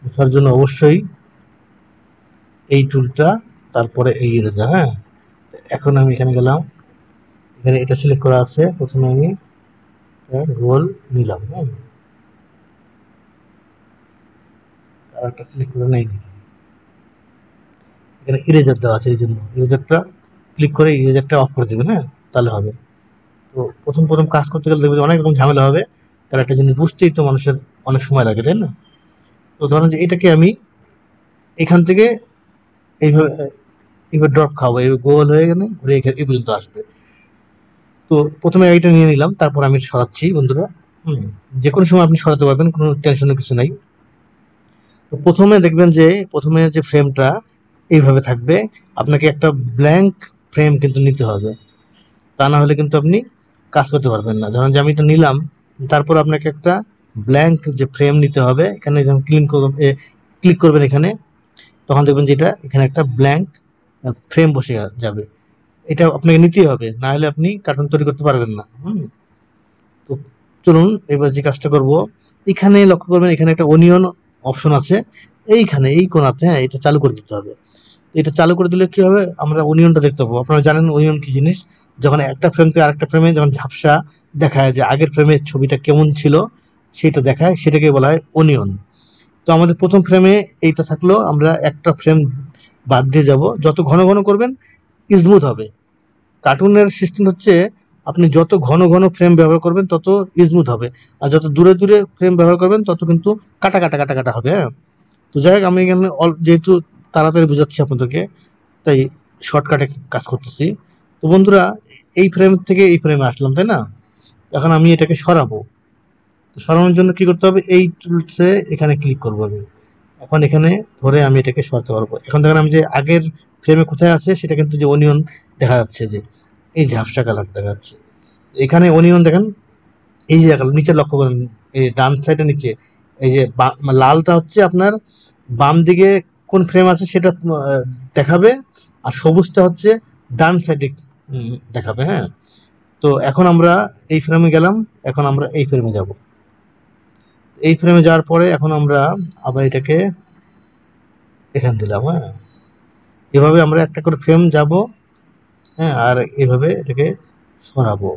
মুছার জন্য অবশ্যই এই টুলটা, তারপরে এই ইরেজার, হ্যাঁ। এখন আমি এখানে গেলাম, এখানে এটা সিলেক্ট করা আছে, প্রথমে আমি গোল নিলাম, হ্যাঁ, আর একটা সিলেক্ট করে নেই, এখানে ইরেজার দেওয়া আছে, এই জন্য ইরেজারটা ক্লিক করে ইরেজারটা অফ করে দেবেন, হ্যাঁ, তাহলে হবে। তো প্রথম প্রথম কাজ করতে গেলে দেখবেন অনেক রকম ঝামেলা হবে, কারণ একটা জিনিস বুঝতেই তো মানুষের অনেক সময় লাগে, তাই না? তো ধরেন যে এটাকে আমি এখান থেকে এইভাবে এইভাবে ড্রপ খাবো, এই গোল হয়ে গেলে ঘুরে এই পর্যন্ত আসবে। তো প্রথমে এইটা নিয়ে নিলাম, তারপর আমি সরাচ্ছি বন্ধুরা। যে কোনো সময় আপনি সরাতে পারবেন, কোনো টেনশনের কিছু নাই। তো প্রথমে দেখবেন যে প্রথমে যে ফ্রেমটা এইভাবে থাকবে, আপনাকে একটা ব্ল্যাঙ্ক ফ্রেম কিন্তু নিতে হবে, তা না হলে কিন্তু আপনি কাজ করতে পারবেন না। ধরেন যে আমি এটা নিলাম, তারপর আপনাকে একটা ব্ল্যাঙ্ক যে ফ্রেম নিতে হবে, এখানে যখন ক্লিক করবেন এখানে, তখন দেখবেন যে এটা এখানে একটা ব্ল্যাঙ্ক ফ্রেম বসে যাবে। এটা আপনাকে নিতেই হবে, না হলে আপনি কার্টুন তৈরি করতে পারবেন না। তো চলুন এবার যে কাজটা করব, এখানে লক্ষ্য করবেন এখানে একটা অনিয়ন অপশন আছে, এইখানে এই কোণাতে, হ্যাঁ, এটা চালু করে দিতে হবে। এটা চালু করে দিলে কি হবে, আমরা অনিয়নটা দেখতে পাবো। আপনারা জানেন অনিয়ন কি জিনিস? যখন একটা ফ্রেম থেকে আরেকটা ফ্রেমে যখন ঝাপসা দেখায়, যে আগের ফ্রেমের ছবিটা কেমন ছিল সেটা দেখায়, সেটাকে বলা হয় অনিয়ন। তো আমাদের প্রথম ফ্রেমে এইটা থাকলো, আমরা একটা ফ্রেম বাদ দিয়ে যাব। যত ঘন ঘন করবেন স্মুথ হবে। কার্টুনের সিস্টেম হচ্ছে আপনি যত ঘন ঘন ফ্রেম ব্যবহার করবেন তত স্মুথ হবে, আর যত দূরে দূরে ফ্রেম ব্যবহার করবেন তত কিন্তু কাটা কাটা কাটা কাটা হবে। হ্যাঁ, তো যাই হোক, আমি এখানে যেহেতু তাড়াতাড়ি বুঝাচ্ছি আপনাদেরকে, তাই শর্টকাটে কাজ করতেছি। তো বন্ধুরা, এই ফ্রেম থেকে এই ফ্রেমে আসলাম, তাই না? এখন আমি এটাকে সরাবো। তো সরানোর জন্য কি করতে হবে, এই টুলসে এখানে ক্লিক করবো আমি। এখন এখানে ধরে আমি এটাকে সরাতে পারবো। এখন দেখেন আমি যে আগের ফ্রেমে কোথায় আছে সেটা কিন্তু যে অনিয়ন দেখা যাচ্ছে, যে এই ঝাপসা কালার দেখা যাচ্ছে। এখানে অনিয়ন দেখেন, এই যে নিচে লক্ষ্য করেন, এই ডান সাইডে নিচে এই যে লালটা হচ্ছে আপনার বাম দিকে কোন ফ্রেম আছে সেটা দেখাবে, আর সবুজটা হচ্ছে ডান সাইডে দেখাবে। হ্যাঁ, তো এখন আমরা এই ফ্রেমে গেলাম, এখন আমরা এই ফ্রেমে যাব। এই ফ্রেমে যাওয়ার পরে এখন আমরা আবার এটাকে এখান দিলাম। হ্যাঁ, এভাবে আমরা একটা করে ফ্রেম যাব। হ্যাঁ, আর এভাবে এটাকে সরাবো।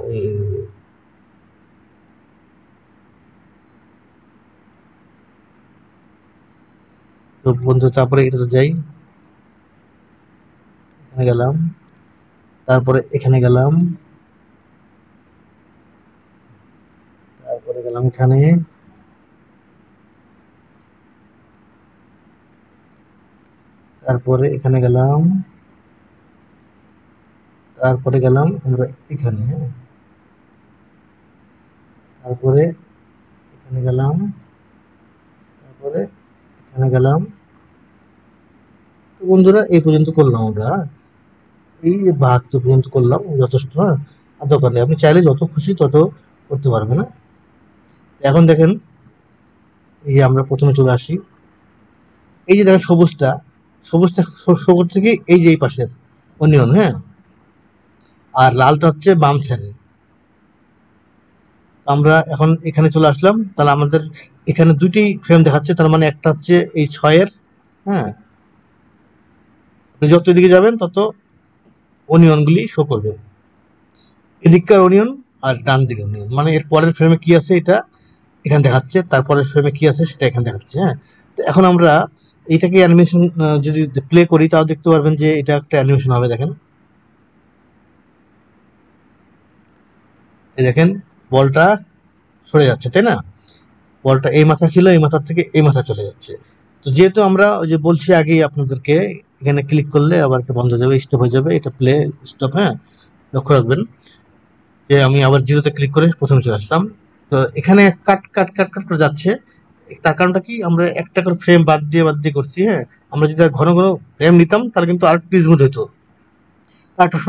তো বন্ধু, তারপরে এটা তো যাই, এখানে গেলাম, তারপরে এখানে গেলাম, তারপরে গেলাম এখানে, তারপরে এখানে গেলাম, তারপরে গেলাম আমরা এখানে। হ্যাঁ, তারপরে এখানে গেলাম, তারপরে এখানে গেলাম। তো বন্ধুরা, এই পর্যন্ত করলাম আমরা। এই 72 পর্যন্ত করলাম, যথেষ্ট। হ্যাঁ, আর দরকার নেই, আপনি চাইলে যত খুশি তত করতে পারবেন। না, এখন দেখেন, এই আমরা প্রথমে চলে আসি। এই যে দেখেন সবুজটা, সবুজটা শো করছে কি, এই যে এই পাশের অনিয়ন। হ্যাঁ, আর লালটা হচ্ছে বাম সাইডের। আমরা এখন এখানে চলে আসলাম, তাহলে আমাদের এখানে দুইটি ফ্রেম দেখাচ্ছে, তার মানে একটা হচ্ছে এই 6-এর। হ্যাঁ, আপনি যত এদিকে যাবেন তত অনিয়নগুলি শো করবে, এদিককার অনিয়ন আর ডান দিকের অনিয়ন। মানে এর পরের ফ্রেমে কি আছে এটা এখানে দেখাচ্ছে, তারপরের ফ্রেমে কি আছে সেটা এখানে দেখাচ্ছে। হ্যাঁ, তো এখন আমরা এইটাকে অ্যানিমেশন যদি প্লে করি, তাও দেখতে পারবেন যে এটা একটা অ্যানিমেশন হবে। দেখেন, এই দেখেন বলটা সরে যাচ্ছে, তাই না? বলটা এই মাথা ছিল, এই মাথার থেকে এই মাথা চলে যাচ্ছে। তো যেহেতু আমরা ওই যে বলছি আগেই আপনাদেরকে, এখানে ক্লিক করলে আবার এটা বন্ধ হয়ে যাবে, স্টপ হয়ে যাবে, এটা প্লে স্টপ। হ্যাঁ, লক্ষ্য রাখবেন যে আমি আবার জিরোতে ক্লিক করে প্রথমে চলে আসলাম। তো এখানে কাট কাট কাট কাট করে যাচ্ছে, তার কারণটা কি, আমরা একটা করে ফ্রেম বাদ দিয়ে বাদ দিয়ে করছি। হ্যাঁ, আমরা যদি ঘন ঘন ফ্রেম নিতাম তাহলে কিন্তু আর একটু স্মুথ হতো, আর একটু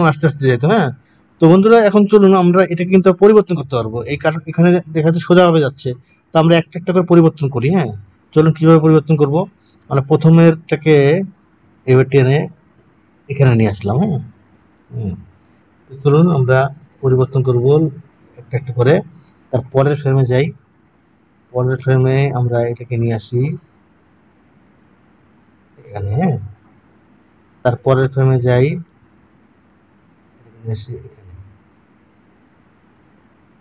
আস্তে আস্তে যেত। হ্যাঁ, তো বন্ধুরা, এখন চলুন আমরা এটা কিন্তু পরিবর্তন করতে পারবো। এই কারণ এখানে দেখা যাচ্ছে সোজাভাবে যাচ্ছে, তো আমরা একটা একটা করে পরিবর্তন করি। হ্যাঁ, চলুন কিভাবে পরিবর্তন করব। আমরা প্রথমেরটাকে এবার টেনে এখানে নিয়ে আসলাম। হ্যাঁ, হুম, তো চলুন আমরা পরিবর্তন করব একটা একটা করে। তার পরের ফ্রেমে যাই, পরের ফ্রেমে আমরা এটাকে নিয়ে আসি এখানে। হ্যাঁ, তার পরের ফ্রেমে যাই, নিয়ে আসি এখানে,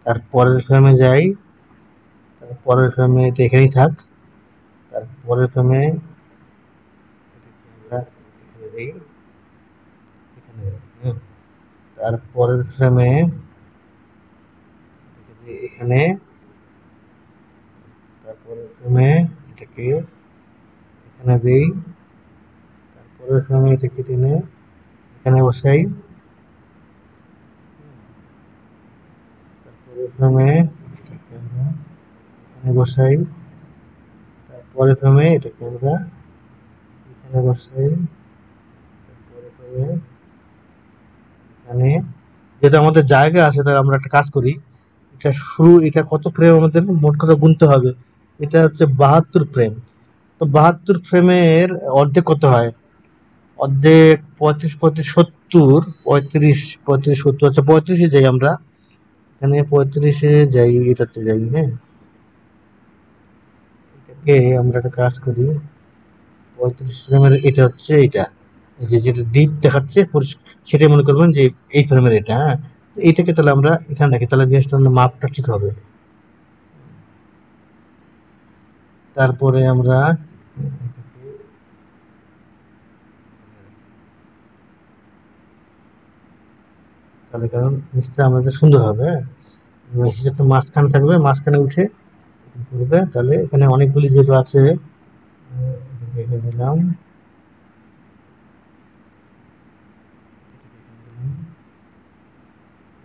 তার পরের ফ্রেমে যাই, তার পরের ফ্রেমে এটা এখানেই থাক, তার পরের ফ্রেমে আমরা এখানে দিই, এখানে দিই। তার পরের ফ্রেমে এখানে, তারপরের ফ্রেমে এটাকে এখানে দিই, তারপরের ফ্রেমে এটাকে টেনে এখানে বসাই, তারপরের ফ্রেমে এটাকে আমরা এখানে বসাই, তারপরের ফ্রেমে এটাকে আমরা এখানে বসাই, তারপরের ফ্রেমে এখানে। যেটা আমাদের জায়গা আছে, তার আমরা একটা কাজ করি, এটা শুরু, এটা কত ফ্রেম আমাদের মোট কথা গুনতে হবে। এটা হচ্ছে 72 ফ্রেম। তো 72 ফ্রেমের অর্ধেক কত হয়, অর্ধেক 35 35 70, 35 35 70, আচ্ছা 35-এ যাই আমরা, এখানে 35-এ যাই, এটাতে যাই। হ্যাঁ, এটাকে আমরা একটা কাজ করি, 35 ফ্রেমের এটা হচ্ছে এটা, এই যে যেটা ডিপ দেখাচ্ছে সেটাই মনে করবেন যে এই ফ্রেমের এটা। হ্যাঁ, তো এইটাকে তাহলে আমরা এখানে রাখি, তাহলে জিনিসটার মাপটা ঠিক হবে। তারপরে আমরা তাহলে কারণ জিনিসটা আমাদের সুন্দর হবে। হ্যাঁ, হিসাবটা মাঝখানে থাকবে, মাঝখানে উঠে করবে, তাহলে এখানে অনেকগুলি যেহেতু আছে এখানে দিলাম,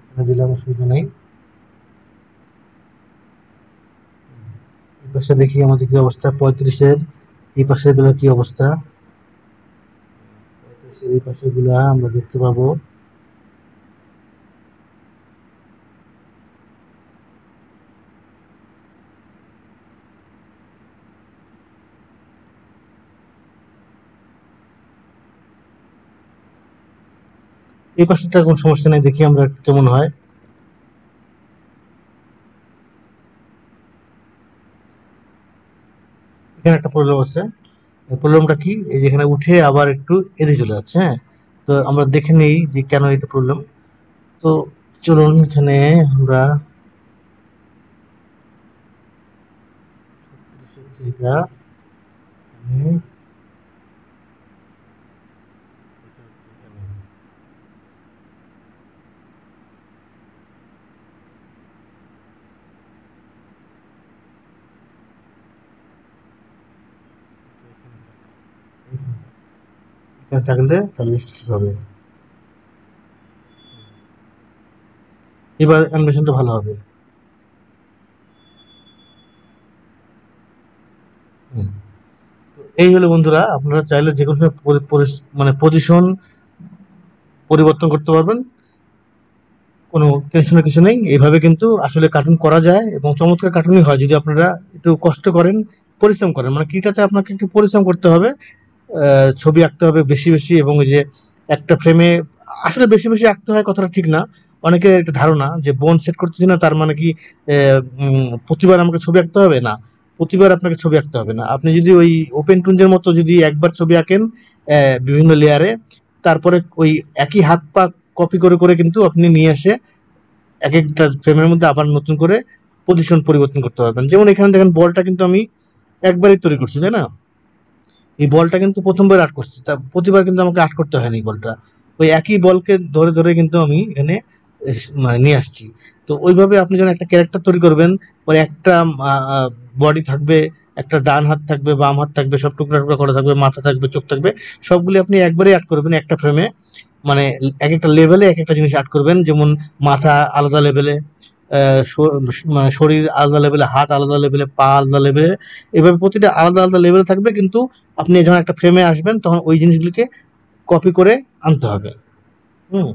এখানে দিলাম, অসুবিধা নেই। এই পাশে দেখি আমাদের কি অবস্থা, 35-এর এই পাশের গুলো কি অবস্থা। 35-এর এই পাশের গুলা আমরা দেখতে পাবো। এই পাশেরটা কোনো সমস্যা নেই, দেখি আমরা কেমন হয়। এখানে একটা প্রবলেম আছে, প্রবলেমটা কি, এই যে এখানে উঠে আবার একটু এদিকে চলে যাচ্ছে। হ্যাঁ, তো আমরা দেখে নেই যে কেন এটা প্রবলেম। তো চলুন এখানে আমরা এটা এখানে থাকলে তাহলে ঠিক হবে। এবার অ্যানিমেশনটা ভালো হবে। তো এই হলো বন্ধুরা, আপনারা চাইলে যে কোনো সময় মানে পজিশন পরিবর্তন করতে পারবেন, কোনো টেনশনের কিছু নেই। এইভাবে কিন্তু আসলে কার্টুন করা যায় এবং চমৎকার কার্টুনই হয় যদি আপনারা একটু কষ্ট করেন, পরিশ্রম করেন। মানে কিটাতে আপনাকে একটু পরিশ্রম করতে হবে, ছবি আঁকতে হবে বেশি বেশি, এবং ওই যে একটা ফ্রেমে আসলে বেশি বেশি আঁকতে হয় কথাটা ঠিক না। অনেকের একটা ধারণা যে বোন সেট করতেছি না তার মানে কি প্রতিবার আমাকে ছবি আঁকতে হবে, না, প্রতিবার আপনাকে ছবি আঁকতে হবে না। আপনি যদি ওই ওপেন টুনজের মতো যদি একবার ছবি আঁকেন বিভিন্ন লেয়ারে, তারপরে ওই একই হাত পা কপি করে করে কিন্তু আপনি নিয়ে এসে এক একটা ফ্রেমের মধ্যে আবার নতুন করে পজিশন পরিবর্তন করতে পারবেন। যেমন এখানে দেখেন বলটা কিন্তু আমি একবারই তৈরি করছি, তাই না? এই বলটা কিন্তু প্রথমবার আর্ট করছি, তা প্রতিবার কিন্তু আমাকে আর্ট করতে হয়নি। বলটা ওই একই বলকে ধরে ধরে কিন্তু আমি এখানে মানে নিয়ে আসছি। তো ওইভাবে আপনি যখন একটা ক্যারেক্টার তৈরি করবেন, ওই একটা বডি থাকবে, একটা ডান হাত থাকবে, বাম হাত থাকবে, সব টুকরা টুকরা করা থাকবে, মাথা থাকবে, চোখ থাকবে, সবগুলি আপনি একবারেই আর্ট করবেন একটা ফ্রেমে। মানে এক একটা লেভেলে এক একটা জিনিস আর্ট করবেন, যেমন মাথা আলাদা লেভেলে, মানে শরীর আলাদা লেভেলে, হাত আলাদা লেভেলে, পা আলাদা লেভেলে, এভাবে প্রতিটা আলাদা আলাদা লেভেল থাকবে। কিন্তু আপনি যখন একটা ফ্রেমে আসবেন তখন ওই জিনিসগুলিকে কপি করে আনতে হবে। হুম,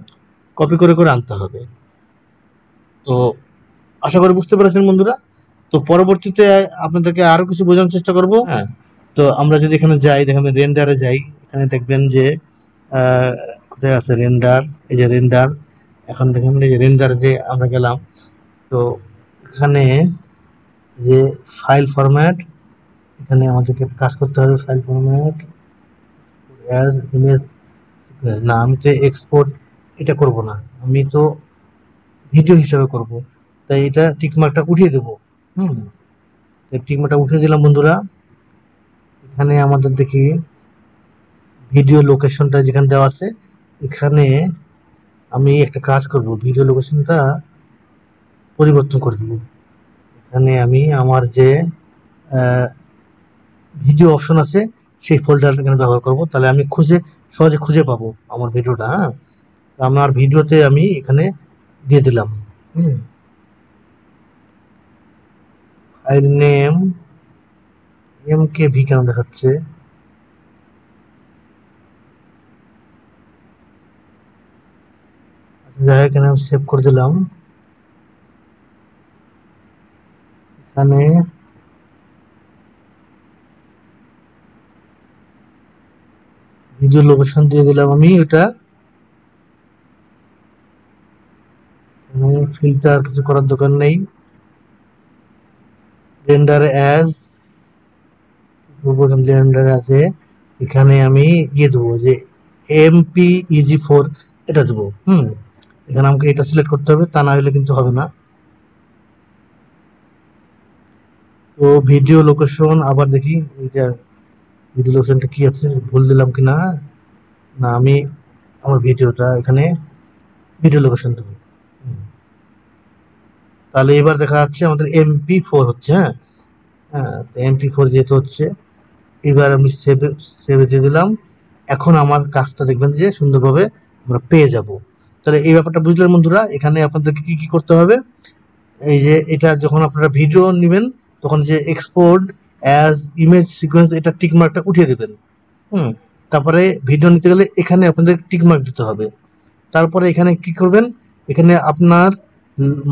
কপি করে করে আনতে হবে। তো আশা করি বুঝতে পেরেছেন বন্ধুরা। তো পরবর্তীতে আপনাদেরকে আরো কিছু বোঝানোর চেষ্টা করব। হ্যাঁ, তো আমরা যদি এখানে যাই, দেখেন রেন্ডারে যাই, এখানে দেখবেন যে কোথায় আছে রেন্ডার, এই যে রেন্ডার। এখন দেখেন এই যে রেন্ডারে যে আমরা গেলাম, তো এখানে যে ফাইল ফরম্যাট, এখানে আমাদেরকে কাজ করতে হবে। ফাইল ফরম্যাট অ্যাজ ইমেজ, না আমি তো এক্সপোর্ট এটা করব না, আমি তো ভিডিও হিসাবে করব, তাই এটা টিকমার্কটা উঠিয়ে দেবো। হুম, টিকমার্কটা উঠিয়ে দিলাম বন্ধুরা। এখানে আমাদের দেখি ভিডিও লোকেশনটা যেখানে দেওয়া আছে, এখানে আমি একটা কাজ করব, ভিডিও লোকেশনটা পরিবর্তন করে দেবো। এখানে আমি আমার যে ভিডিও অপশন আছে সেই ফোল্ডারটা এখানে ব্যবহার করব, তাহলে আমি সহজে খুঁজে পাবো আমার ভিডিওটা। হ্যাঁ, আমার ভিডিওতে আমি এখানে দিয়ে দিলাম। হুম, ফাইল নেম MKV কেন দেখাচ্ছে, যাই হোক এখানে আমি সেভ করে দিলাম। এখানে ভিডিও লোকেশন দিয়ে দিলাম আমি ওটা। ফিল্টার কিছু করার দরকার নেই, রেন্ডার অ্যাজ রেন্ডার আছে, এখানে আমি ইয়ে দেবো যে MP-EG4 এটা দেবো। এখানে আমাকে এটা সিলেক্ট করতে হবে, তা না হলে কিন্তু হবে না। তো ভিডিও লোকেশন আবার দেখি, এইটা ভিডিও লোকেশনটা কি আছে, ভুল দিলাম কিনা। না, আমি আমার ভিডিওটা এখানে ভিডিও লোকেশন দেবো। তাহলে এবার দেখা যাচ্ছে আমাদের MP4 হচ্ছে। হ্যাঁ হ্যাঁ, MP4 যেহেতু হচ্ছে, এবার আমি সেভে দিয়ে দিলাম। এখন আমার কাজটা দেখবেন যে সুন্দরভাবে আমরা পেয়ে যাব। তাহলে এই ব্যাপারটা বুঝলেন বন্ধুরা। এখানে আপনাদেরকে কি কি করতে হবে, এই যে এটা যখন আপনারা ভিডিও নেবেন তখন যে এক্সপোর্ট অ্যাজ ইমেজ সিকোয়েন্স এটা টিক মার্কটা উঠিয়ে দেবেন। তারপরে ভিডিও নিতে গেলে এখানে আপনাদের টিক মার্ক দিতে হবে। তারপরে এখানে কি করবেন, এখানে আপনার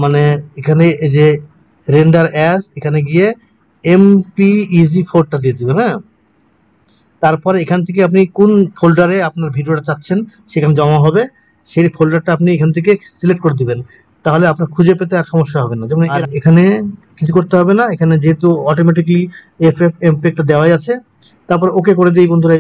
মানে এখানে এই যে রেন্ডার অ্যাজ, এখানে গিয়ে MP-EG4টা দিয়ে দেবেন। হ্যাঁ, তারপরে এখান থেকে আপনি কোন ফোল্ডারে আপনার ভিডিওটা চাচ্ছেন সেখানে জমা হবে, সেই ফোল্ডারটা আপনি এখান থেকে সিলেক্ট করে দিবেন। তাহলে আপনার খুঁজে পেতে আর সমস্যা হবে না। যেমন আর এখানে কিছু করতে হবে না, এখানে যেহেতু অটোমেটিকলি FFmpeg দেওয়াই আছে। তারপর ওকে করে দিই বন্ধুরা।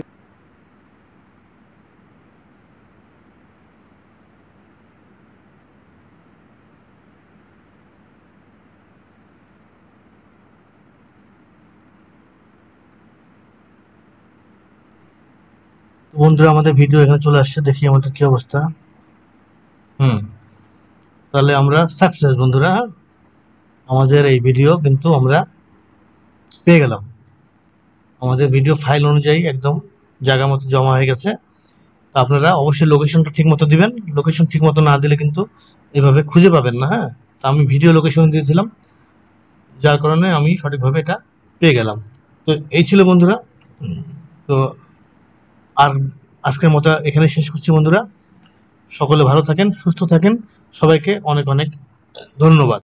তো বন্ধুরা আমাদের ভিডিও এখানে চলে আসছে, দেখি আমাদের কি অবস্থা। হুম তাহলে আমরা সাকসেস বন্ধুরা। আমাদের এই ভিডিও কিন্তু আমরা পেয়ে গেলাম। আমাদের ভিডিও ফাইল অনুযায়ী একদম জায়গা মতো জমা হয়ে গেছে। তো আপনারা অবশ্যই লোকেশনটা ঠিক মতো দিবেন। লোকেশন ঠিক মতো না দিলে কিন্তু এভাবে খুঁজে পাবেন না। হ্যাঁ, তো আমি ভিডিও লোকেশন দিয়েছিলাম, যার কারণে আমি সঠিকভাবে এটা পেয়ে গেলাম। তো এই ছিল বন্ধুরা। তো আর আজকের মতো এখানে শেষ করছি বন্ধুরা। সকলে ভালো থাকেন, সুস্থ থাকেন। সবাইকে অনেক অনেক ধন্যবাদ।